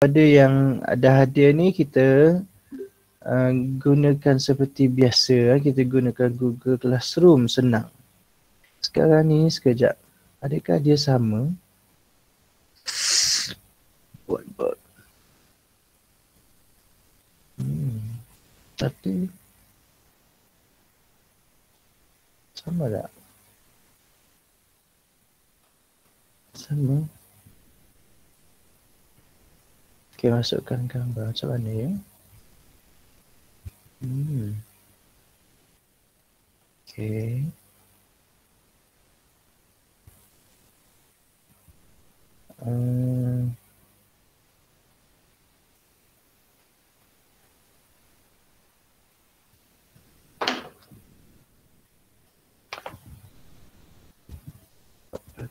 pada yang ada hadir ni kita gunakan seperti biasa, kita gunakan Google Classroom, senang. Sekarang ni sekejap, adakah dia sama? Whiteboard. Tapi sama tak? Sama. Okay, masukkan gambar macam mana ya? Okay.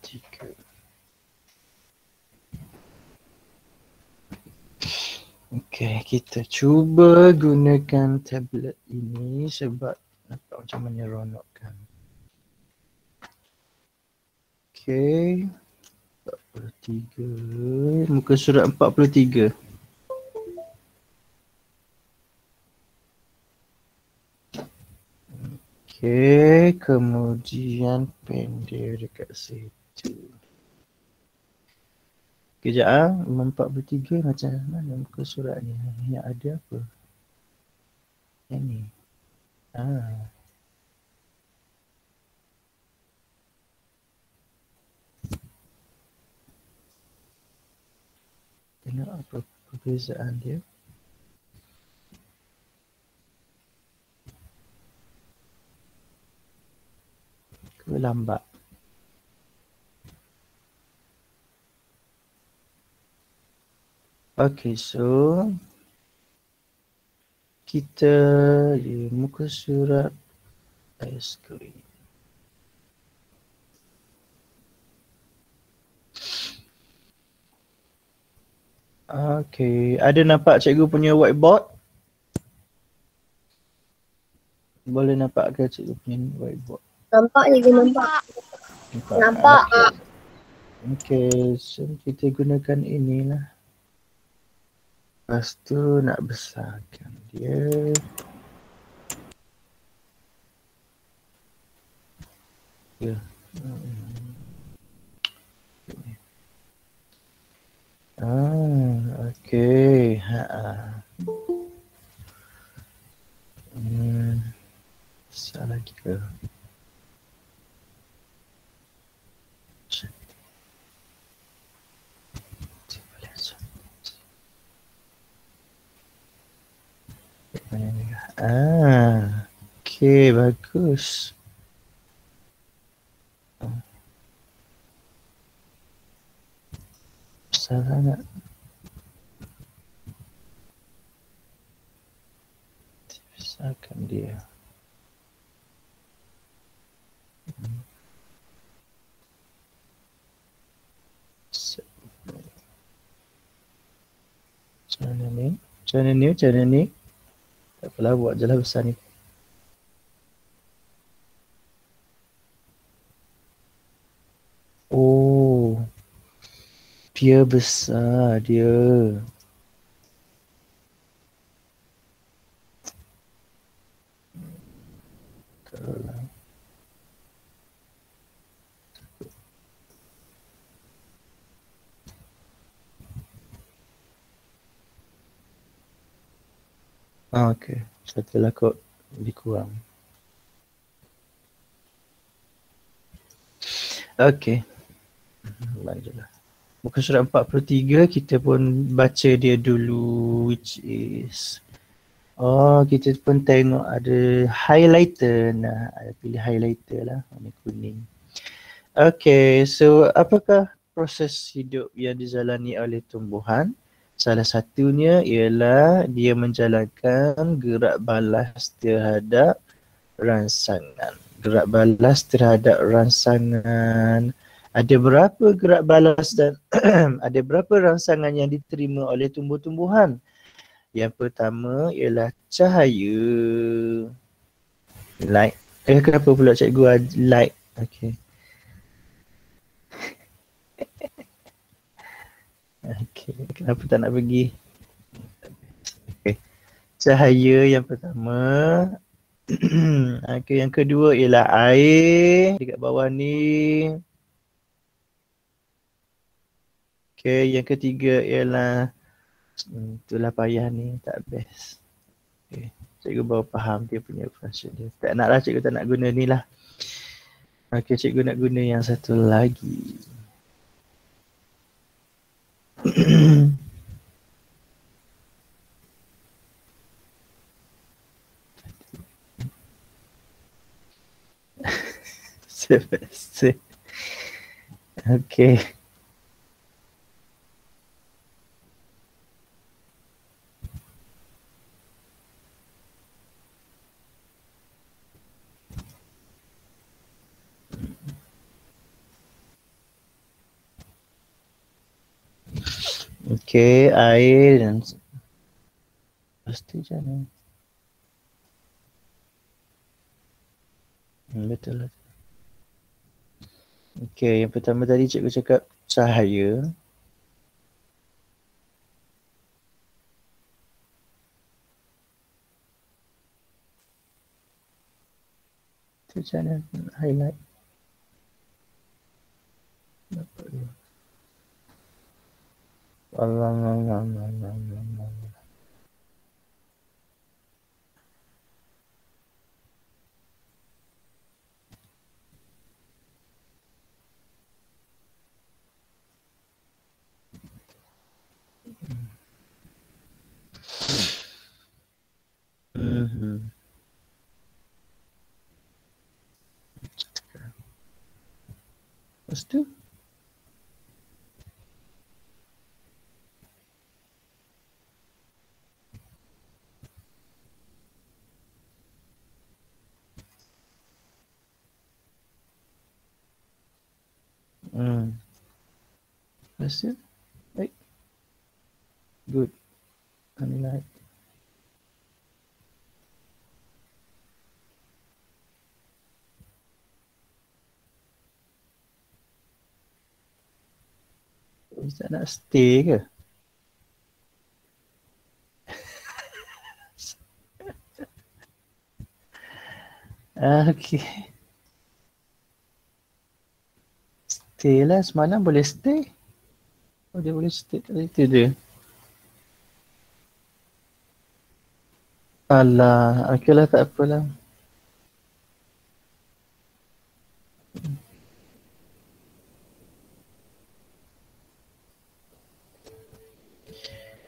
Tiga. Okay, kita cuba gunakan tablet ini sebab nampak macam menyeronokkan. Okay. 43. Muka surat 43. Okay, kemudian pendek dekat situ. Kejap 43 macam mana muka surat ni? Yang ada apa? Yang ni. Tengok apa perbezaan dia. Ke lambat? Okay, so kita muka surat screen. Okay, ada nampak cikgu punya whiteboard? Boleh nampak ke cikgu punya whiteboard? Nampak je, nampak. Nampak. Okay, so kita gunakan inilah. Lepas tu nak besarkan dia. Ya. Okay. Besar lagi ke? Okay, bagus. Besar sangat. Besarkan dia. Macam mana ni? Tak apalah, buat je lah besar ni. Oh, dia besar dia. Okay, satu lah kot lebih kurang. Okay, baiklah. Muka surat 43 kita pun baca dia dulu, which is kita pun tengok ada highlighter. Nah, pilih highlighter lah, warna kuning. Okay, so apakah proses hidup yang dijalani oleh tumbuhan? Salah satunya ialah dia menjalankan gerak balas terhadap rangsangan. Gerak balas terhadap rangsangan. Ada berapa gerak balas dan ada berapa rangsangan yang diterima oleh tumbuh-tumbuhan? Yang pertama ialah cahaya. Light. Kenapa pula cikgu light? Okay. Okey, kenapa tak nak pergi? Okey. Cahaya yang pertama. Okey, yang kedua ialah air dekat bawah ni. Okey, yang ketiga ialah itulah payah ni, tak best. Okey, cikgu baru faham dia punya function dia. Tak naklah cikgu tak nak guna ni lah. Okey, cikgu nak guna yang satu lagi. Semester. Okey. Okey, air dan pasti jangan. Betul lah. Okey, yang pertama tadi cikgu cakap cahaya. Tu macam mana highlight. Nampak dia. Allah. Lepas tu lepas tu baik. Good. Highlight. Tak nak stay ke? Okey. Stay lah, semalam boleh stay. Oh, dia boleh stay kat situ dia. Alah, okeylah, tak apalah.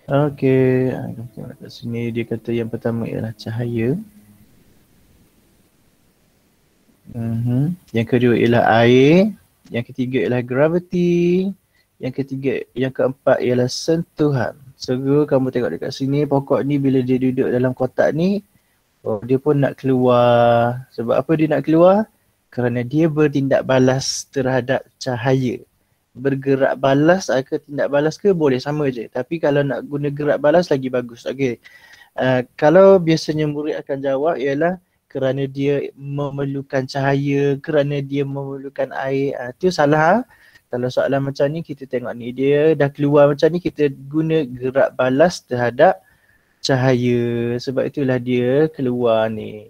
Okey, tengok kat sini dia kata yang pertama ialah cahaya. Yang kedua ialah air, yang ketiga ialah gravity, yang keempat ialah sentuhan. So kamu tengok dekat sini pokok ni bila dia duduk dalam kotak ni, dia pun nak keluar. Sebab apa dia nak keluar? Kerana dia bertindak balas terhadap cahaya. Bergerak balas ke tindak balas ke boleh sama je. Tapi kalau nak guna gerak balas lagi bagus. Okey. Kalau biasanya murid akan jawab ialah kerana dia memerlukan cahaya, kerana dia memerlukan air. Itu salah. Kalau soalan macam ni kita tengok ni, dia dah keluar macam ni, kita guna gerak balas terhadap cahaya. Sebab itulah dia keluar ni.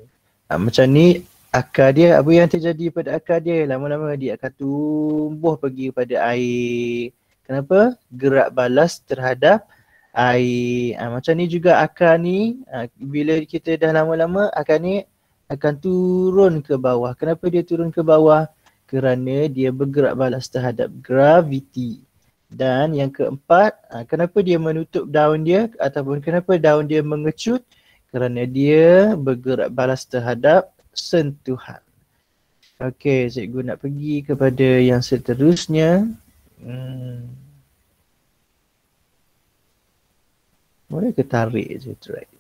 Macam ni akar dia, apa yang terjadi pada akar dia, lama-lama dia akan tumbuh pergi pada air. Kenapa? Gerak balas terhadap air. Macam ni juga akar ni, bila kita dah lama-lama akar ni akan turun ke bawah. Kenapa dia turun ke bawah? Kerana dia bergerak balas terhadap gravity. Dan yang keempat, kenapa dia menutup daun dia ataupun kenapa daun dia mengecut? Kerana dia bergerak balas terhadap sentuhan. Okey, cikgu nak pergi kepada yang seterusnya. Boleh ke tarik je track?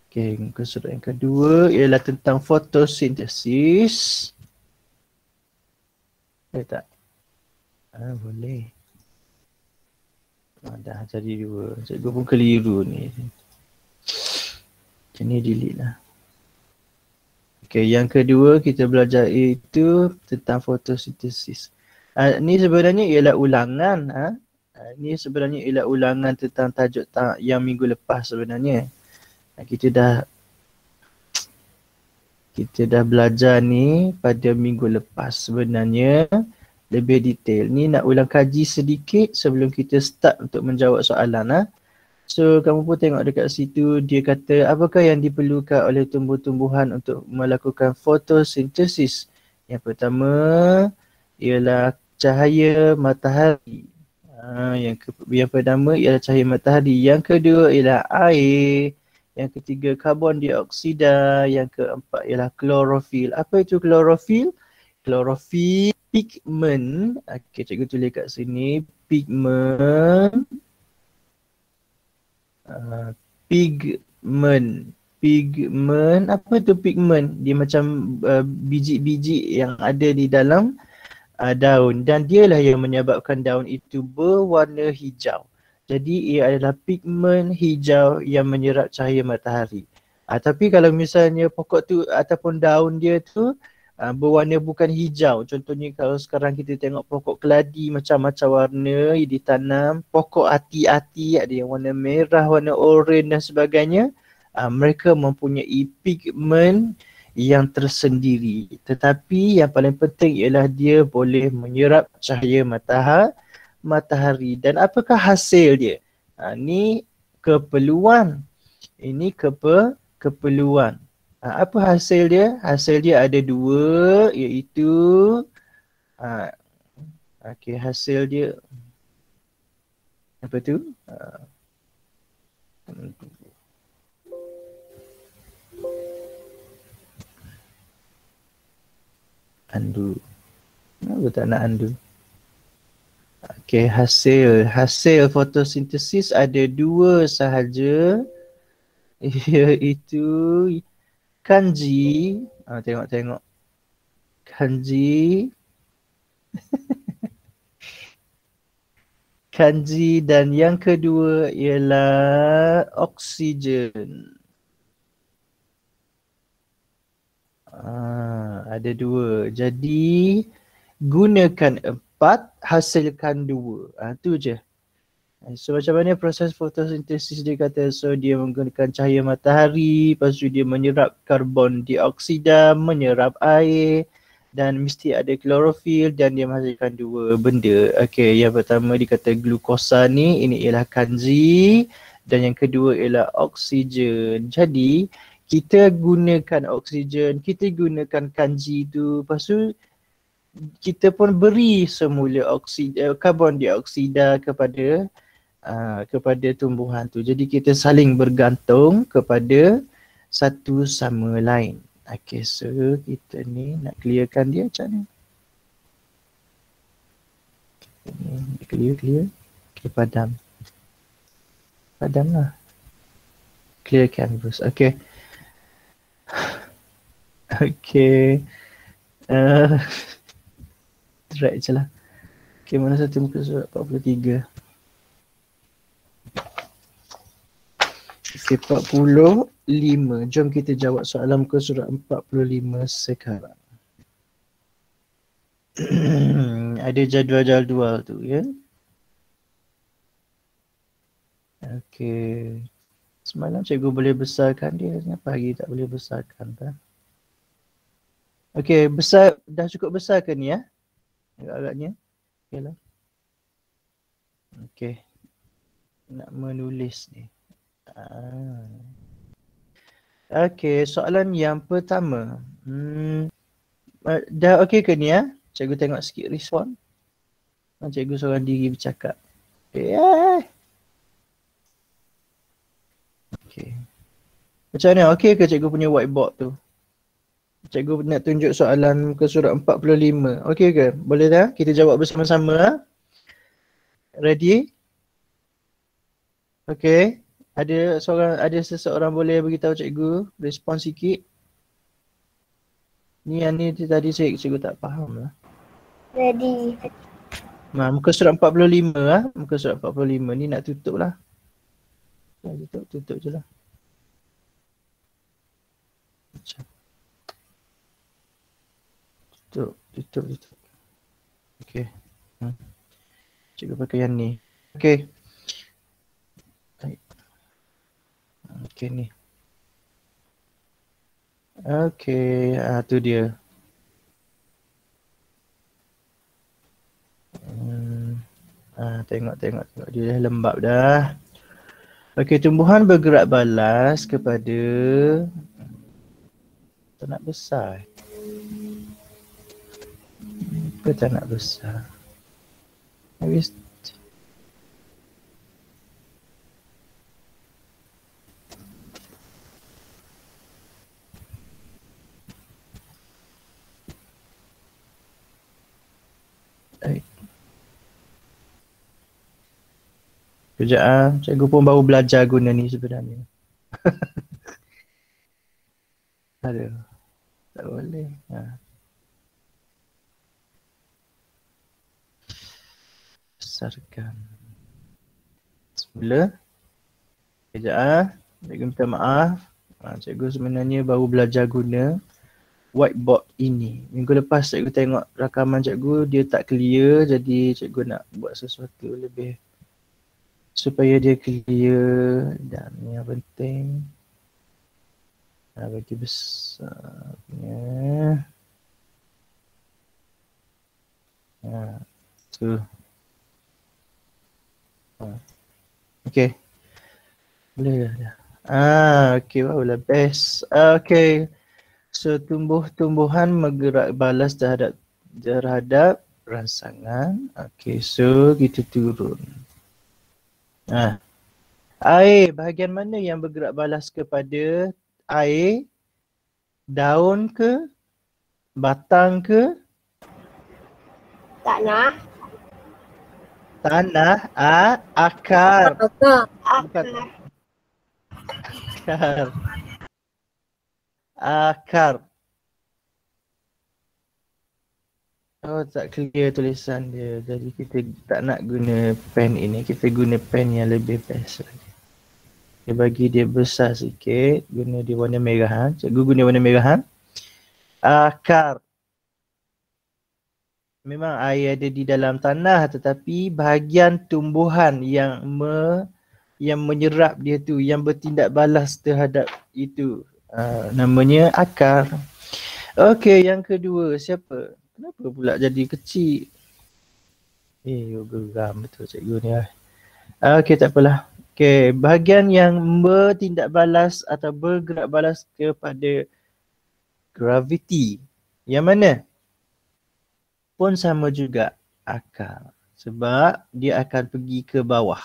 Okey, muka surat yang kedua ialah tentang fotosintesis. Boleh tak? Boleh. Dah jadi dua. Cikgu pun keliru ni. Macam ni delete lah. Okay, yang kedua kita belajar itu tentang fotosintesis. Ni sebenarnya ialah ulangan. Ini sebenarnya ialah ulangan tentang tajuk yang minggu lepas sebenarnya. Kita dah belajar ni pada minggu lepas sebenarnya lebih detail. Ni nak ulang kaji sedikit sebelum kita start untuk menjawab soalan lah. So kamu pun tengok dekat situ dia kata apakah yang diperlukan oleh tumbuh-tumbuhan untuk melakukan fotosintesis. Yang pertama ialah cahaya matahari. Yang pertama ialah cahaya matahari. Yang kedua ialah air. Yang ketiga karbon dioksida. Yang keempat ialah klorofil. Apa itu klorofil? Klorofil pigment. Okey, cikgu tulis kat sini. Pigment. Pigment. Apa tu pigment? Dia macam biji-biji yang ada di dalam daun. Dan dialah yang menyebabkan daun itu berwarna hijau. Jadi ia adalah pigmen hijau yang menyerap cahaya matahari. Tapi kalau misalnya pokok tu ataupun daun dia tu berwarna bukan hijau. Contohnya kalau sekarang kita tengok pokok keladi macam-macam warna yang ditanam. Pokok ati-ati ada yang warna merah, warna oranye dan sebagainya. Mereka mempunyai pigmen yang tersendiri. Tetapi yang paling penting ialah dia boleh menyerap cahaya matahari. Dan apakah hasil dia? Ni keperluan. Ini keperluan. Apa hasil dia? Hasil dia ada dua, iaitu hasil dia apa tu? Undo. Kenapa tak nak undo? Okey, hasil fotosintesis ada dua sahaja, iaitu kanji. Tengok. Kanji. Kanji dan yang kedua ialah oksigen. Ada dua. Jadi gunakan 4, hasilkan 2. Tu je. So macam mana proses fotosintesis dia kata? So dia menggunakan cahaya matahari, lepas tu dia menyerap karbon dioksida, menyerap air dan mesti ada klorofil dan dia menghasilkan 2 benda. Okey, yang pertama dikata glukosa ni, ini ialah kanji dan yang kedua ialah oksigen. Jadi kita gunakan oksigen, kita gunakan kanji tu, lepas tu kita pun beri semula karbon dioksida kepada tumbuhan tu. Jadi kita saling bergantung kepada satu sama lain. Okay, so kita ni nak clearkan dia macam ni. Clear. Okay, padam lah. Clear canvas. Okay. Okay. Drag je lah. Okay, mana satu muka surat 43. Okay, 45. Jom kita jawab soalan muka surat 45 sekarang. Ada jadual-jadual tu, ya. Okay. Semalam cikgu boleh besarkan dia. Kenapa hari tak boleh besarkan tak? Okay, besar. Dah cukup besar ke ni, ya? Agak-agaknya. Okay lah. Okay. Nak menulis ni. Okay, soalan yang pertama. Dah okey ke ni, ya? Cikgu tengok sikit respon. Cikgu seorang diri bercakap. Okay. Macam mana? Okey ke cikgu punya whiteboard tu? Cikgu nak tunjuk soalan muka surat 45. Okey ke? Boleh dah? Kita jawab bersama-sama. Ready? Okey. Ada seseorang boleh beritahu cikgu respon sikit? Ni yang ni tadi cikgu tak faham lah. Ready. Muka surat 45 lah. Muka surat 45 ni nak tutup lah. Tutup je lah. Tutup. Okay. Cikgu pakai yang ni. Okey. Okey ni. Okey, tu dia. Tengok dia dah lembab dah. Okey, tumbuhan bergerak balas kepada tak nak besar. Apa tak nak besar? Habis kejap cikgu pun baru belajar guna ni sebenarnya. Aduh, tak boleh. Besarkan. Semula. Kejap cikgu minta maaf. Cikgu sebenarnya baru belajar guna whiteboard ini. Minggu lepas cikgu tengok rakaman cikgu, dia tak clear, jadi cikgu nak buat sesuatu lebih supaya dia clear dan yang penting bagi besarnya. Tu. Okey. Boleh dah. Okey, barulah best. Okey. So tumbuh-tumbuhan bergerak balas terhadap rangsangan. Okey, so kita turun. Air, bahagian mana yang bergerak balas kepada air? Daun ke? Batang ke? Tanah. Tanah? Akar. Akar. Akar. Oh, tak clear tulisan dia. Jadi kita tak nak guna pen ini. Kita guna pen yang lebih best lagi. Dia bagi dia besar sikit. Guna dia warna merah. Cikgu guna warna merah. Akar. Memang air ada di dalam tanah, tetapi bahagian tumbuhan yang menyerap dia tu, yang bertindak balas terhadap itu, namanya akar. Okey, yang kedua siapa? Kenapa pula jadi kecil? Geram betul cikgu ni. Okey, tak apalah. Okey, bahagian yang bertindak balas atau bergerak balas kepada graviti. Yang mana? Pun sama juga akar. Sebab dia akan pergi ke bawah.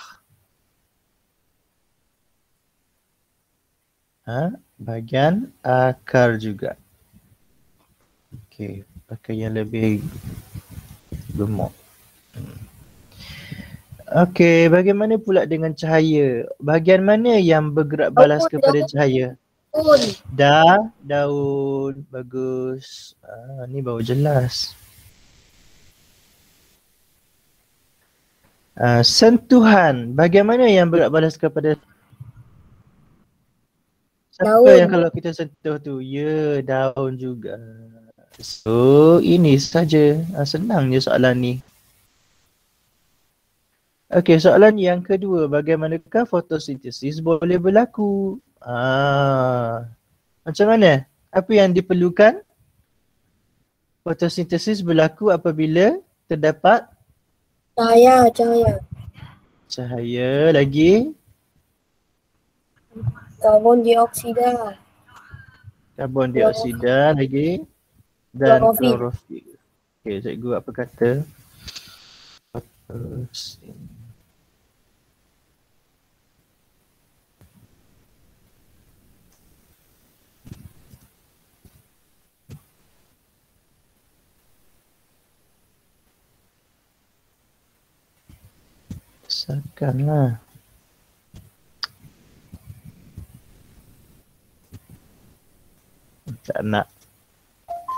Bahagian akar juga. Okey, pakai yang lebih gemuk. Okey, bagaimana pula dengan cahaya? Bahagian mana yang bergerak balas kepada cahaya? Daun. Bagus. Ni baru jelas. Sentuhan. Bagaimana yang bergerak balas kepada siapa Daun. yang kalau kita sentuh tu? Ya, daun juga. So, ini saja. Senang je soalan ni. Okey, soalan yang kedua. Bagaimanakah fotosintesis boleh berlaku? Macam mana? Apa yang diperlukan? Fotosintesis berlaku apabila terdapat Cahaya. cahaya lagi. Karbon dioksida. Karbon dioksida lagi. Dan Klorofil. klorofil. Okey, cikgu apa kata? Fotosintesis. Besarkanlah. Tak nak.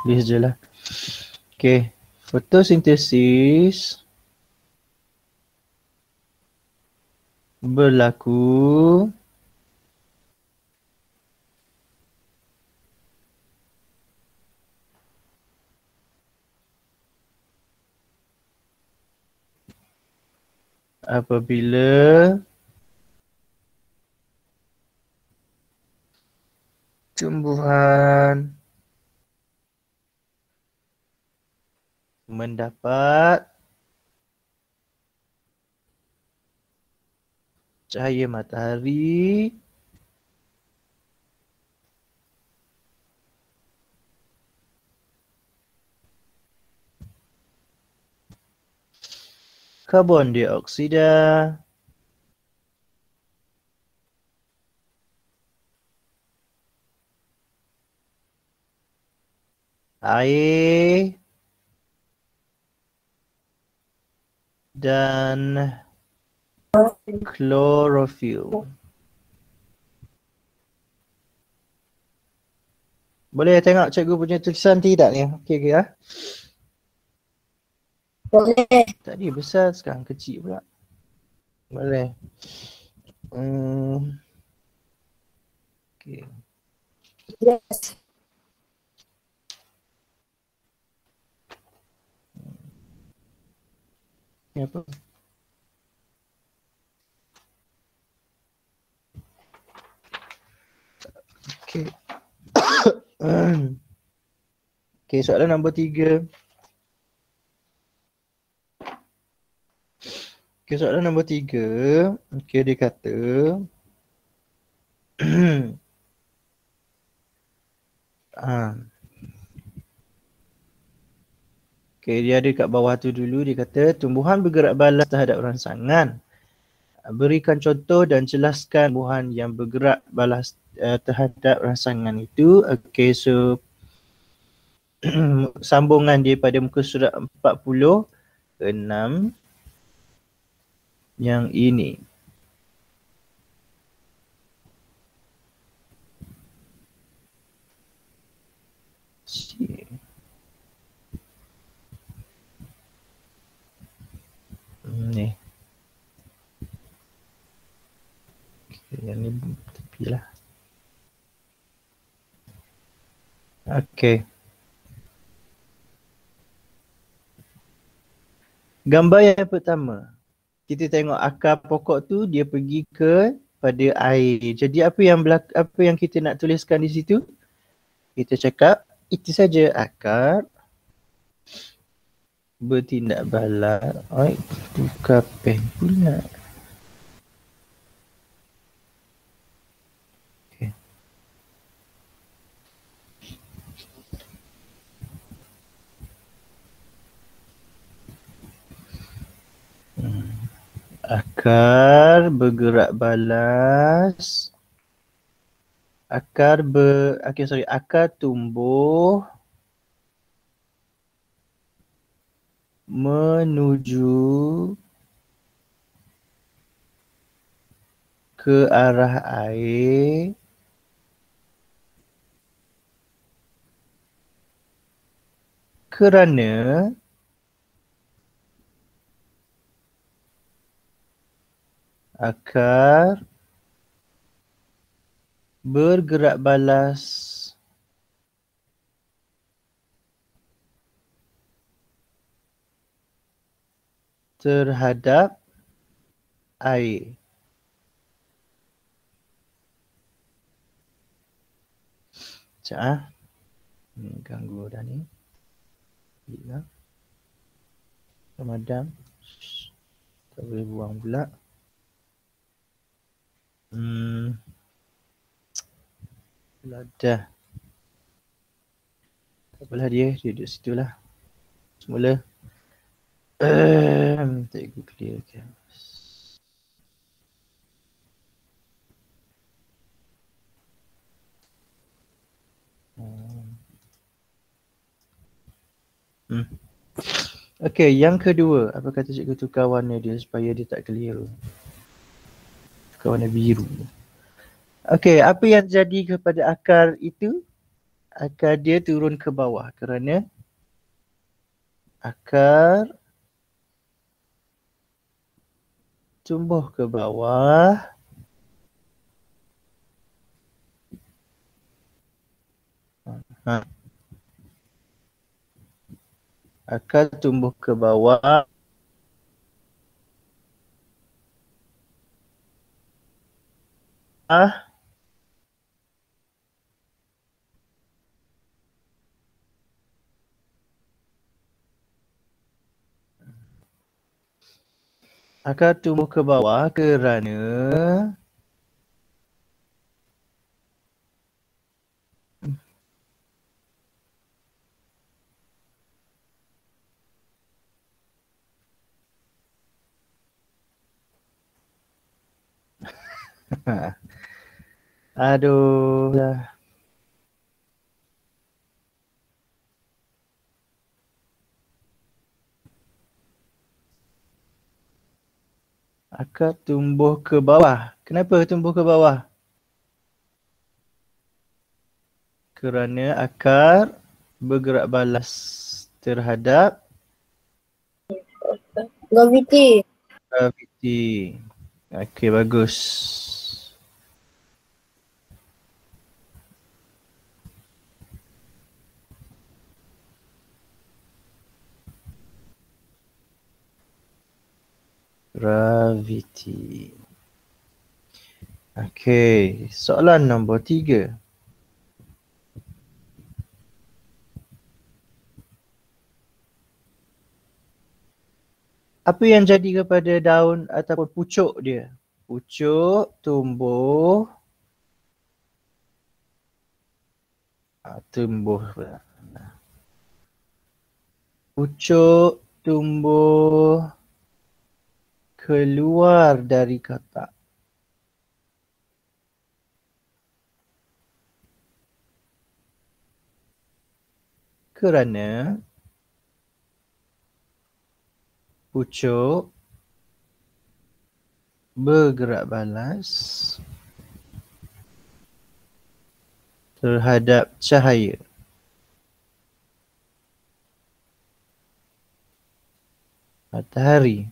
Tulis je lah. Okay. Fotosintesis berlaku apabila tumbuhan mendapat cahaya matahari karbon dioksida air dan klorofil. Boleh tengok cikgu punya tulisan tidak ni? Okey ke ya? Boleh. Tadi besar, sekarang kecil pula. Boleh. Okey. Yes. Ni apa? Okey. Okey, soalan nombor 3. Okey, soalan nombor 3. Okey, dia kata Okey, dia ada kat bawah tu dulu. Dia kata tumbuhan bergerak balas terhadap rangsangan. Berikan contoh dan jelaskan tumbuhan yang bergerak balas terhadap rangsangan itu. Okey, so sambungan dia pada muka surat 46 yang ini. Ni. Okay, yang ni tepilah. Okey. Gambar yang pertama. Kita tengok akar pokok tu dia pergi ke pada air. Jadi apa yang kita nak tuliskan di situ? Kita cakap itu saja akar bertindak balas. Oi, tukar pen pula. Okay. Akar bergerak balas. Akar tumbuh menuju ke arah air kerana akar bergerak balas terhadap air. Sekejap. Ganggu dah ni. Bila. Pemadam. Tak boleh buang pula. Dah. Tak apalah dia duduk situ lah. Semula. Cikgu clearkan. Okey, yang kedua. Apa kata cikgu tukar warna dia supaya dia tak keliru. Tukar warna biru. Okey, apa yang jadi kepada akar itu? Akar dia turun ke bawah kerana akar tumbuh ke bawah akar tumbuh ke bawah akan tumbuh ke bawah kerana aduh dah. Akan tumbuh ke bawah. Kenapa tumbuh ke bawah? Kerana akar bergerak balas terhadap Graviti. graviti. Okey, bagus. Graviti. Okey, soalan nombor 3. Apa yang jadi kepada daun ataupun pucuk dia? Pucuk tumbuh tumbuh pula. Pucuk tumbuh keluar dari katak. Kerana pucuk bergerak balas terhadap cahaya. Matahari.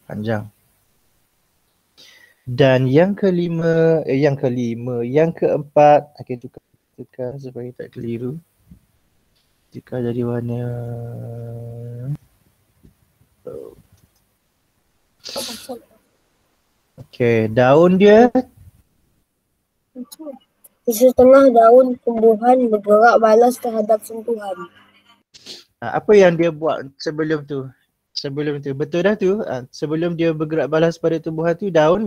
Panjang. Dan yang keempat, okey, tukar supaya tak keliru. Tukar jadi warna okey, daun dia Di setengah daun tumbuhan bergerak balas terhadap sentuhan. apa yang dia buat sebelum tu? Betul dah tu. Sebelum dia bergerak balas pada tumbuhan tu, daun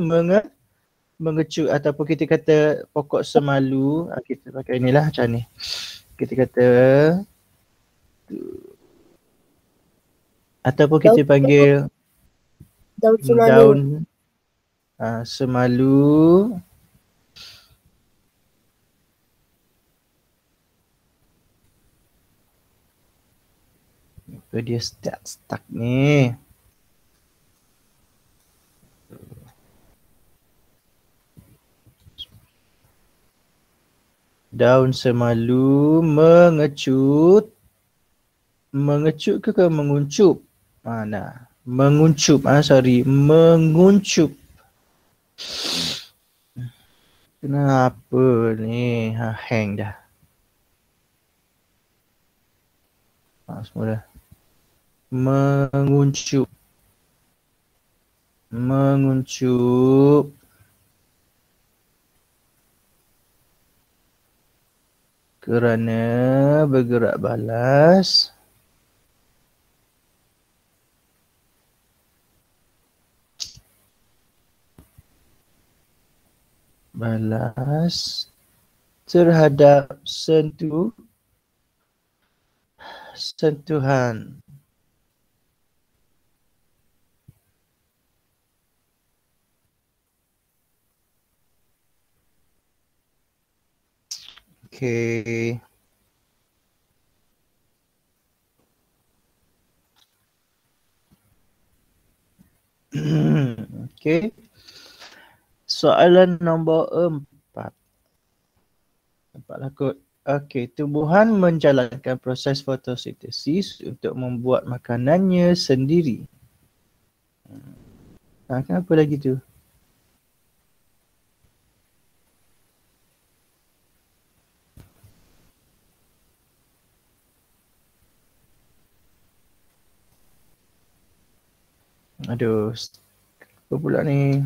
mengecut ataupun kita kata pokok semalu. Kita pakai inilah macam ni. Kita kata ataupun kita panggil Daun semalu. daun semalu. Apa dia stuck ni? Daun semalu mengecut. Mengecut ke menguncup? Mana? Menguncup. Menguncup. Kenapa ni? Hang dah. Semua dah. Menguncup. Menguncup. Kerana bergerak balas. Balas terhadap sentuhan. Okey. Okey. Soalan nombor 4. Nampaklah kot. Okey, tumbuhan menjalankan proses fotosintesis untuk membuat makanannya sendiri. Kenapa lagi tu? Aduh. Apa pula ni?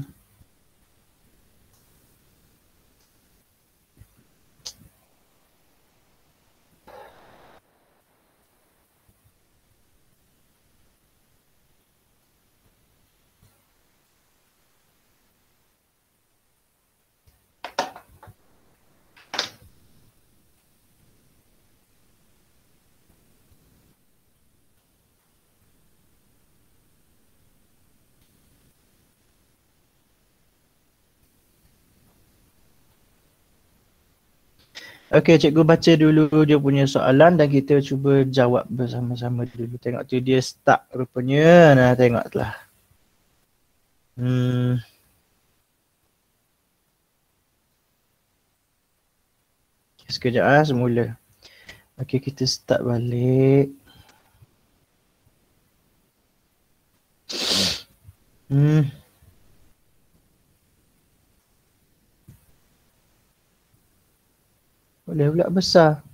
Okey, cikgu baca dulu dia punya soalan dan kita cuba jawab bersama-sama dulu. Tengok tu dia start rupanya. Nah, tengoklah. Sekejap semula. Okey, kita start balik. Boleh pula besar.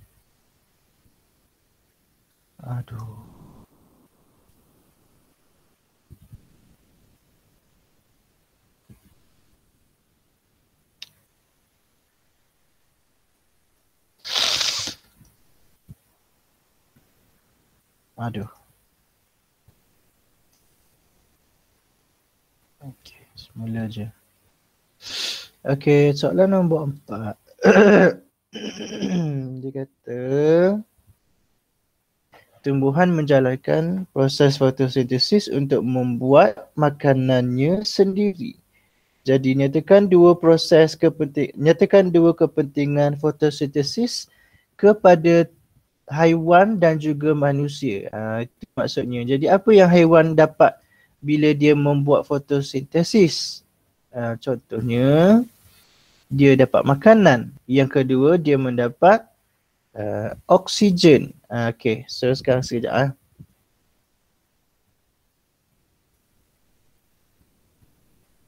Aduh. Aduh. Okey, semula je. Okey, soalan nombor 4. Dia kata tumbuhan menjalankan proses fotosintesis untuk membuat makanannya sendiri. Jadi nyatakan dua kepentingan fotosintesis kepada haiwan dan juga manusia. Itu maksudnya. Jadi apa yang haiwan dapat bila dia membuat fotosintesis? Contohnya dia dapat makanan. Yang kedua dia mendapat oksigen. Okey, so sekarang sekejap.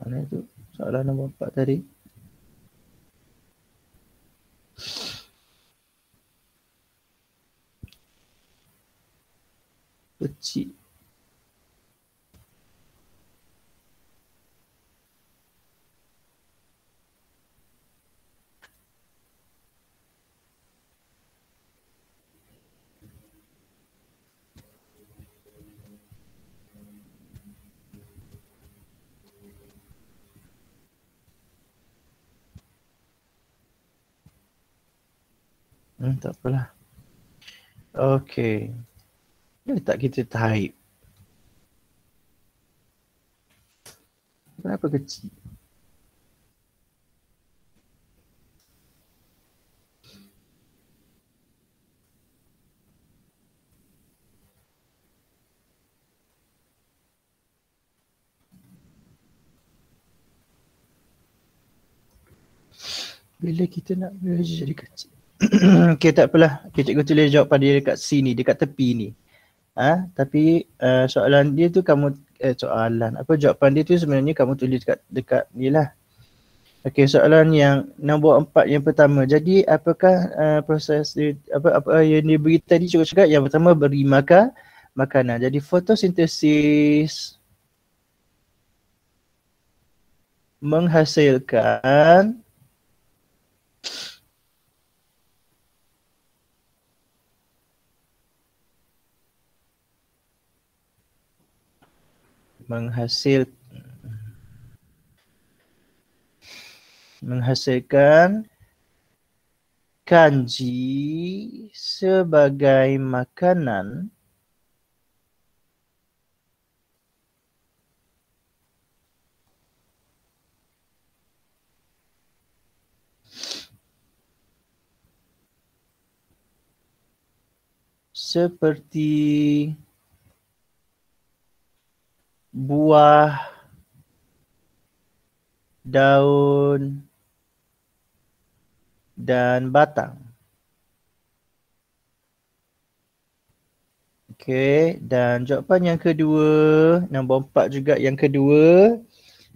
Mana tu? Soalan nombor 4 tadi. Kecil. Tak apalah. Okey. Letak kita type. Kenapa kecil? Bila kita nak merge jadi kecil. Okey, tak apalah. Okay, cikgu tulis jawapan dia dekat sini, dekat tepi ni. Tapi soalan dia tu kamu jawapan dia tu sebenarnya kamu tulis dekat ni lah. Okey, soalan yang nombor 4 yang pertama. Jadi apakah proses apa yang dia beri tadi cikgu cakap? Yang pertama beri makanan. Jadi fotosintesis menghasilkan menghasilkan kanji sebagai makanan seperti buah, daun dan batang. Okey, dan jawapan yang kedua, nombor 4 juga yang kedua.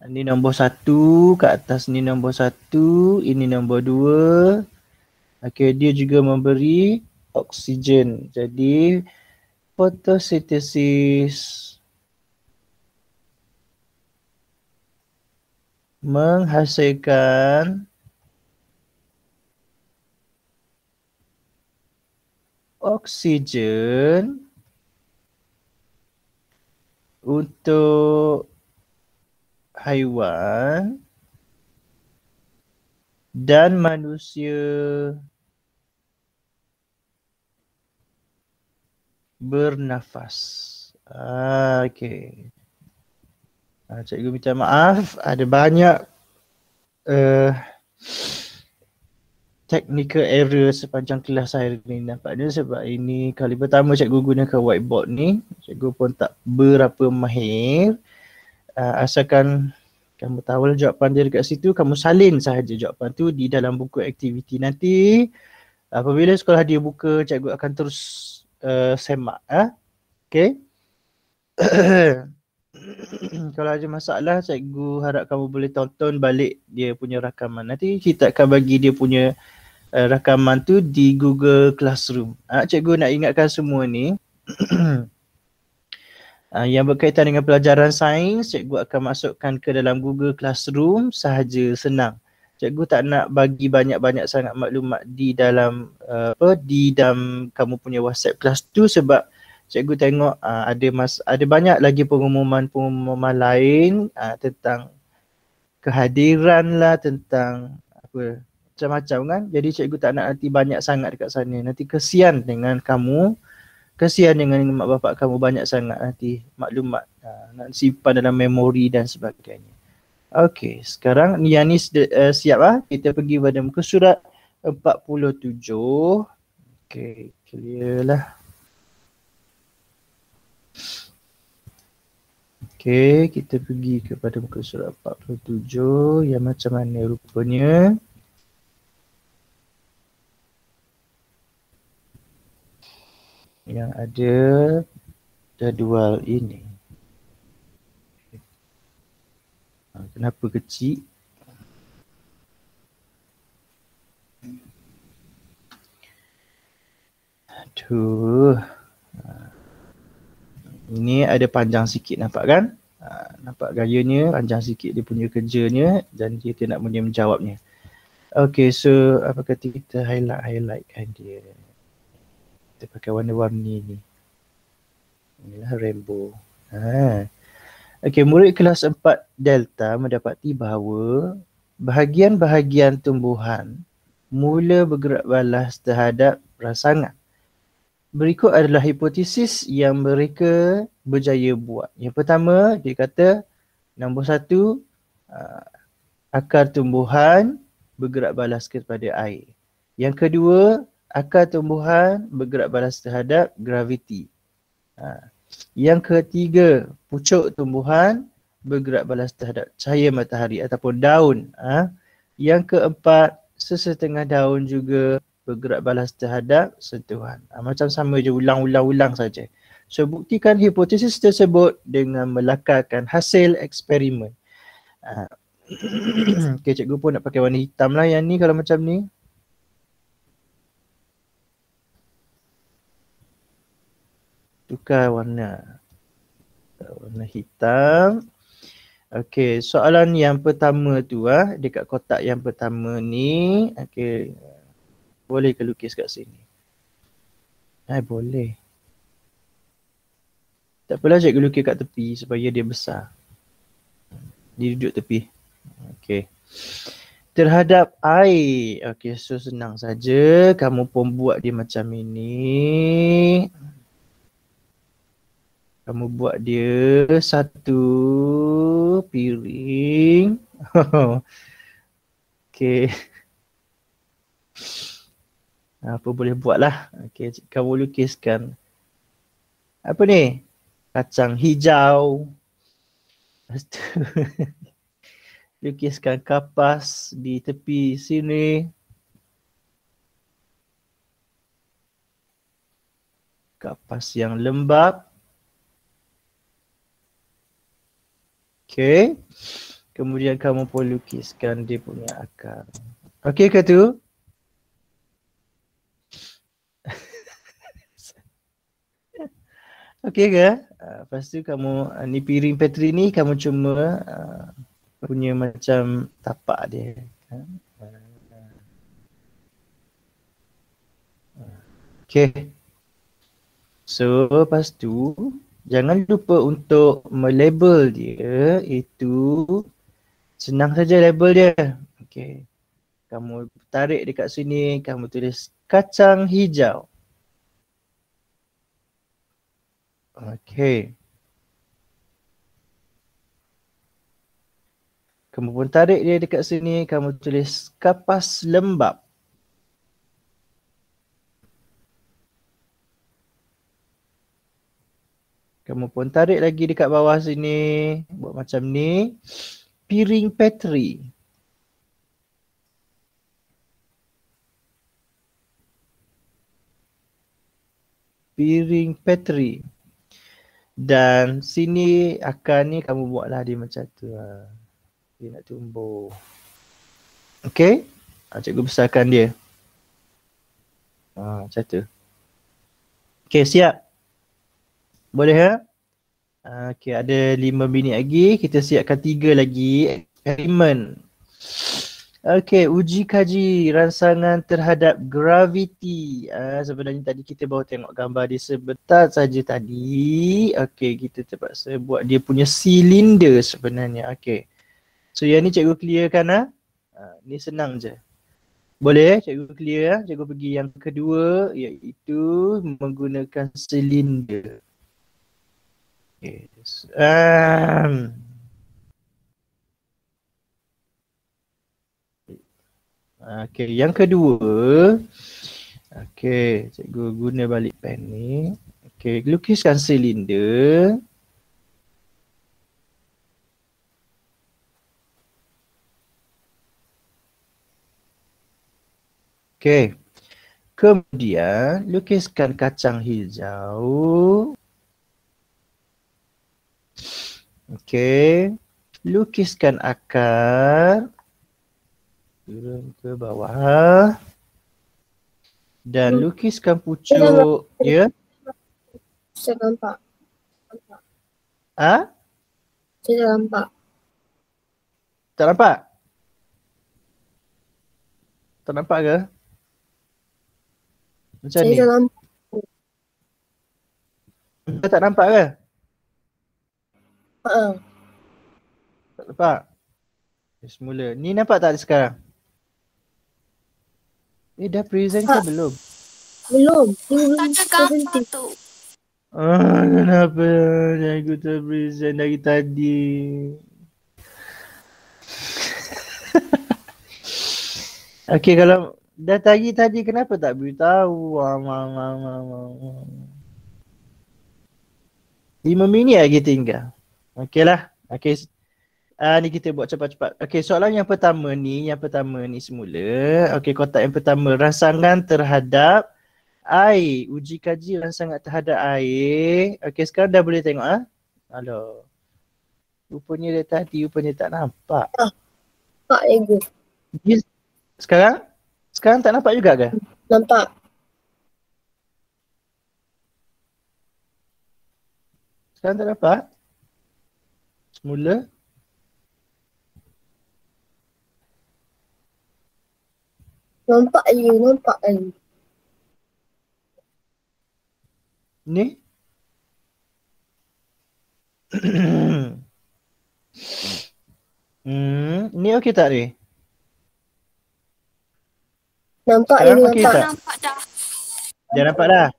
Ini nombor 1, kat atas ni nombor 1, ini nombor 2. Okey, dia juga memberi oksigen. Jadi fotosintesis menghasilkan oksigen untuk haiwan dan manusia bernafas. Okey. Cikgu minta maaf, ada banyak technical error sepanjang kelas hari ni nampaknya, sebab ini kali pertama cikgu gunakan whiteboard ni. Cikgu pun tak berapa mahir. Asalkan kamu tahu jawapan dia dekat situ, kamu salin sahaja jawapan tu di dalam buku aktiviti. Nanti apabila sekolah dia buka, cikgu akan terus semak. Okay. Kalau ada masalah, cikgu harap kamu boleh tonton balik dia punya rakaman. Nanti kita akan bagi dia punya rakaman tu di Google Classroom. Cikgu nak ingatkan semua ni. Yang berkaitan dengan pelajaran sains, cikgu akan masukkan ke dalam Google Classroom sahaja, senang. Cikgu tak nak bagi banyak-banyak sangat maklumat di dalam di dalam kamu punya WhatsApp kelas tu, sebab cikgu tengok ada banyak lagi pengumuman lain tentang kehadiran lah, tentang apa macam-macam kan. Jadi cikgu tak nak nanti banyak sangat dekat sana. Nanti kesian dengan kamu, kesian dengan mak bapak kamu, banyak sangat nanti maklumat nak simpan dalam memori dan sebagainya. Okey, sekarang yang ni siap lah. Kita pergi pada muka surat 47. Okey, clear lah. Okey, kita pergi kepada muka surat 47 yang macam mana rupanya. Yang ada jadual ini. Kenapa kecil? Aduh. Ini ada panjang sikit, nampak kan? Nampak gayanya panjang sikit dia punya kerjanya, dan dia nak punya menjawabnya. Okay, so apa kata kita highlightkan dia. Kita pakai warna-warni ni. Inilah rainbow. Okay, murid kelas 4 Delta mendapati bahawa bahagian-bahagian tumbuhan mula bergerak balas terhadap rangsangan. Berikut adalah hipotesis yang mereka berjaya buat. Yang pertama, dia kata nombor 1, akar tumbuhan bergerak balas kepada air. Yang kedua, akar tumbuhan bergerak balas terhadap graviti. Yang ketiga, pucuk tumbuhan bergerak balas terhadap cahaya matahari ataupun daun. Yang keempat, sesetengah daun juga bergerak balas terhadap sentuhan. Macam sama je, ulang-ulang saja. So, buktikan hipotesis tersebut dengan melakarkan hasil eksperimen. Okay, cikgu pun nak pakai warna hitam lah yang ni kalau macam ni. Tukar warna. Warna hitam. Okay, soalan yang pertama tu dekat kotak yang pertama ni. Okay, boleh ke lukis kat sini? Boleh. Tak apalah, cikgu lukis kat tepi supaya dia besar. Dia duduk tepi. Okay. Terhadap air. Okay, so senang saja. Kamu pun buat dia macam ini. Kamu buat dia satu piring. Okay. Apa boleh buat lah. Okay, kamu lukiskan. Apa ni? Kacang hijau. Lepas tu lukiskan kapas di tepi sini. Kapas yang lembap. Okay. Kemudian kamu pun lukiskan dia punya akar. Okay ke tu? Okay ke? Lepas tu kamu, ni piring Petri ni kamu cuma punya macam tapak dia. Okay. So lepas tu jangan lupa untuk melabel dia. Itu senang saja label dia. Okay. Kamu tarik dekat sini, kamu tulis kacang hijau. Okay. Kamu pun tarik dia dekat sini, kamu tulis kapas lembap. Kamu pun tarik lagi dekat bawah sini, buat macam ni. Piring Petri. Piring Petri. Dan sini akan ni kamu buatlah dia macam tu. Dia nak tumbuh. Okay. Cikgu besarkan dia. Macam tu. Okay, siap? Boleh ya? Okay, ada 5 minit lagi. Kita siapkan 3 lagi eksperimen. Okay, uji kaji rangsangan terhadap graviti. Sebenarnya tadi kita baru tengok gambar dia sebentar saja tadi. Okay, kita terpaksa buat dia punya silinder sebenarnya. Okay. So yang ni cikgu clearkan . Ni senang je. Boleh cikgu clear . Cikgu pergi yang kedua iaitu menggunakan silinder. Yes. Okay, yang kedua. Okay, cikgu guna balik pen ni. Okay, lukiskan silinder. Okay. Kemudian lukiskan kacang hijau. Okay. Lukiskan akar. Turun ke bawah. Dan lukiskan pucuk. Ya? Saya nampak. Saya nampak. Tak nampak? Tak nampak ke? Macam ni? Saya nampak. Tak nampak ke? Tak nampak? Semula. Ni nampak tak sekarang? Dah present ke belum? Belum. Tak ada gambar tu. Kenapa aku tak present dari tadi? Okay, kalau dah tadi kenapa tak beritahu? 5 minit lagi tinggal. Okay lah. Okay. Ni kita buat cepat-cepat. Okay, soalan yang pertama ni semula. Okay, kotak yang pertama. Rangsangan terhadap air. Uji kaji rangsangan terhadap air. Okay, sekarang dah boleh tengok . Aduh. Rupanya dia tadi, tak nampak. Nampak ego. Sekarang? Sekarang tak nampak juga ke? Nampak. Sekarang tak nampak? Semula? Nampak je. Ni? Ni okey tak ni? Nampak je. Sekarang okey tak? Nampak dah. Dah nampak dah?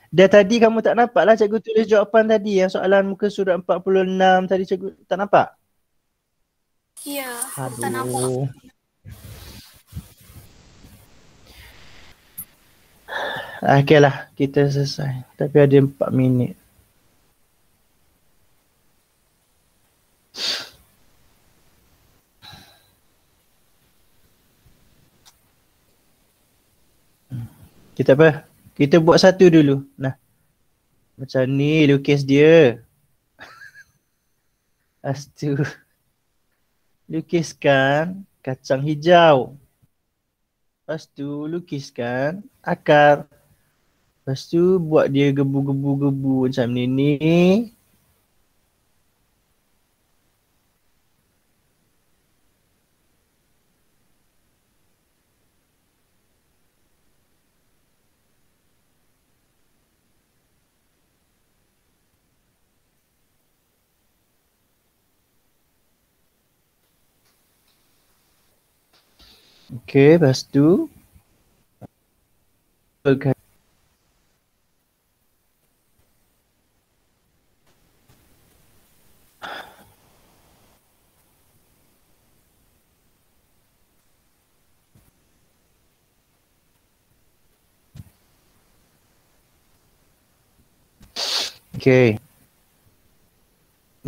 Dah tadi kamu tak nampak lah cikgu tulis jawapan tadi yang soalan muka surat 46 tadi cikgu tak nampak? Ya, tak nampak. Okey lah, kita selesai. Tapi ada 4 minit. Kita apa? Kita buat satu dulu. Nah. Macam ni lukis dia. Lepas tu lukiskan kacang hijau. Lepas tu lukiskan akar. Lepas tu buat dia gebu-gebu-gebu macam ni. Okey, lepas tu okey.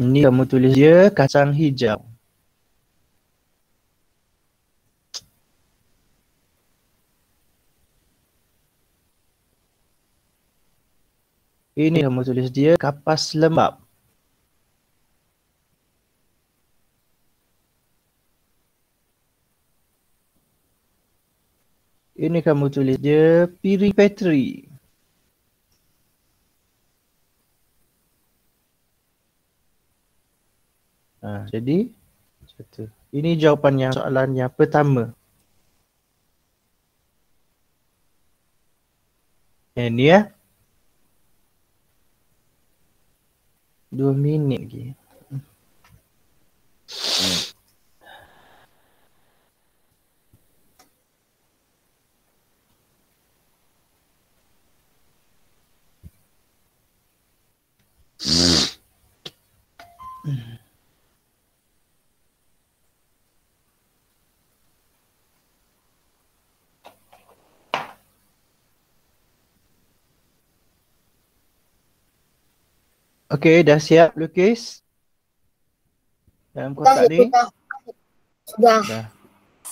Ini kamu tulis dia kacang hijau. Ini kamu tulis dia kapas lembap. Ini kamu tulis dia piring petri. Jadi satu. Ini jawapan yang soalan yang pertama. Ini ya. 2 minit lagi. Okey, dah siap lukis? Dalam kotak ni? Sudah. Dah.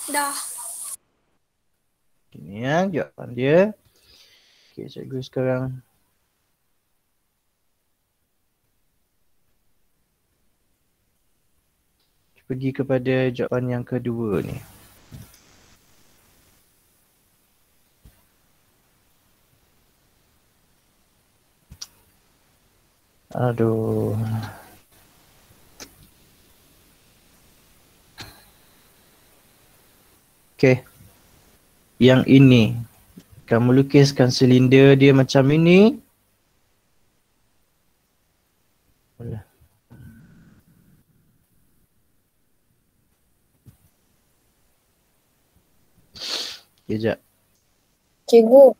Dah. Ini ya jawapan dia. Okey, cikgu sekarang pergi kepada jawapan yang kedua ni. Aduh. Okey. Yang ini. Kamu lukiskan silinder dia macam ini. Boleh. Sekejap. Cikgu,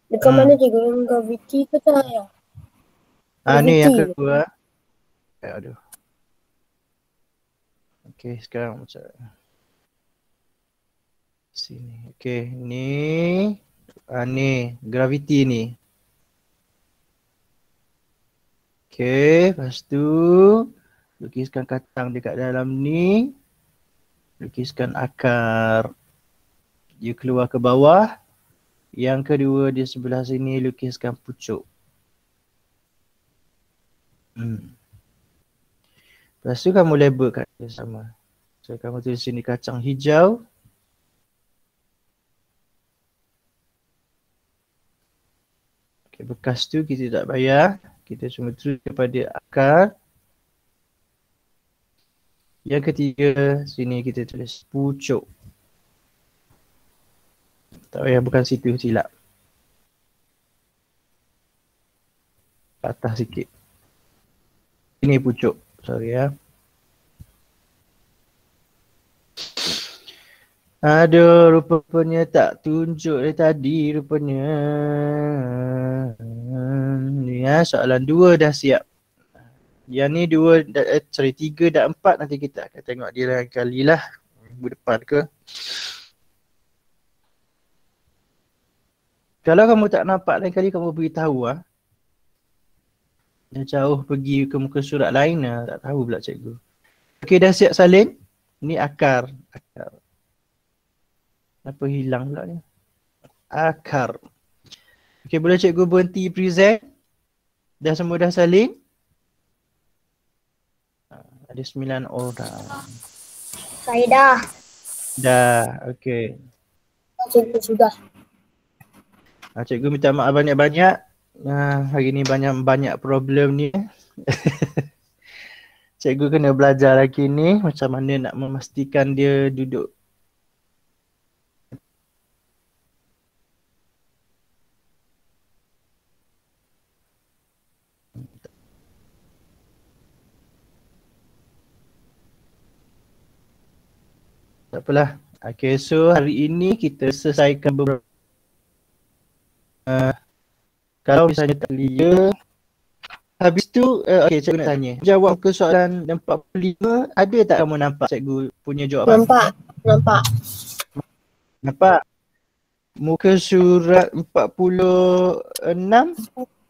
dekat mana cikgu? Yang graviti ke cahaya? Ni yang Graviti. kedua. Aduh. Okey, sekarang macam sini. Okey, ni. Ni graviti ni. Okey, lepas tu lukiskan kacang dekat dalam ni. Lukiskan akar. Dia keluar ke bawah. Yang kedua di sebelah sini lukiskan pucuk. Lepas tu kamu label kat dia sama. So kamu tulis sini kacang hijau. Okay, bekas tu kita tak bayar. Kita cuma tulis kepada akar. Yang ketiga sini kita tulis pucuk. Tak payah, bukan situ, silap. Patah sikit. Ini pucuk. Sorry ya. Aduh, rupanya tak tunjuk dari tadi rupanya. Ni ya, soalan 2 dah siap. Yang ni 3 dan 4 nanti kita akan tengok dia lain kali lah. Minggu depan ke. Kalau kamu tak nampak lain kali kamu beritahu lah. Dah jauh pergi ke muka surat lain lah. Tak tahu pula cikgu. Okey, dah siap salin? Ni akar. Kenapa hilang pula ni? Akar. Okey, boleh cikgu berhenti present? Dah semua dah salin? Ada 9 orang. Saya dah. Dah, okey. Cikgu sudah. Cikgu minta maaf banyak-banyak. Hari ni banyak problem ni. Cikgu kena belajar lagi ni macam mana nak memastikan dia duduk. Tak apalah. Okay, so hari ini kita selesaikan beberapa kalau misalnya tak clear, habis tu okay, cikgu nak tanya. Jawab ke soalan 45, ada tak kamu nampak cikgu punya jawapan? Nampak. Nampak? Muka surat 46?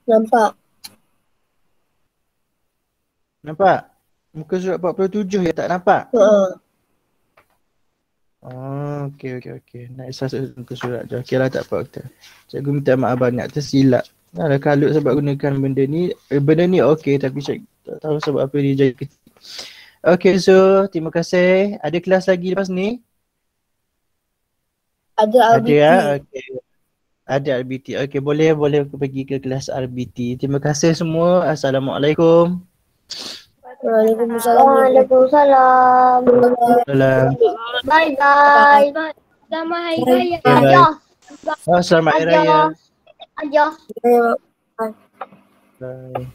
Nampak. Nampak? Muka surat 47 yang tak nampak? Oh, okey. Nak isas muka surat je. Okeylah, tak apa. Cikgu minta maaf banyak, tersilap. Ada kalut sebab gunakan benda ni. Benda ni okey, tapi cikgu tak tahu sebab apa dia jadi kecil. Okay, so terima kasih. Ada kelas lagi lepas ni? Ada RBT. Ada ya? Okay. Ada RBT. Okay, boleh pergi ke kelas RBT. Terima kasih semua. Assalamualaikum. Waalaikumsalam. Salam. Bye bye. Selamat Hari Raya. Bye. Selamat Hari Raya. Aja. Bye.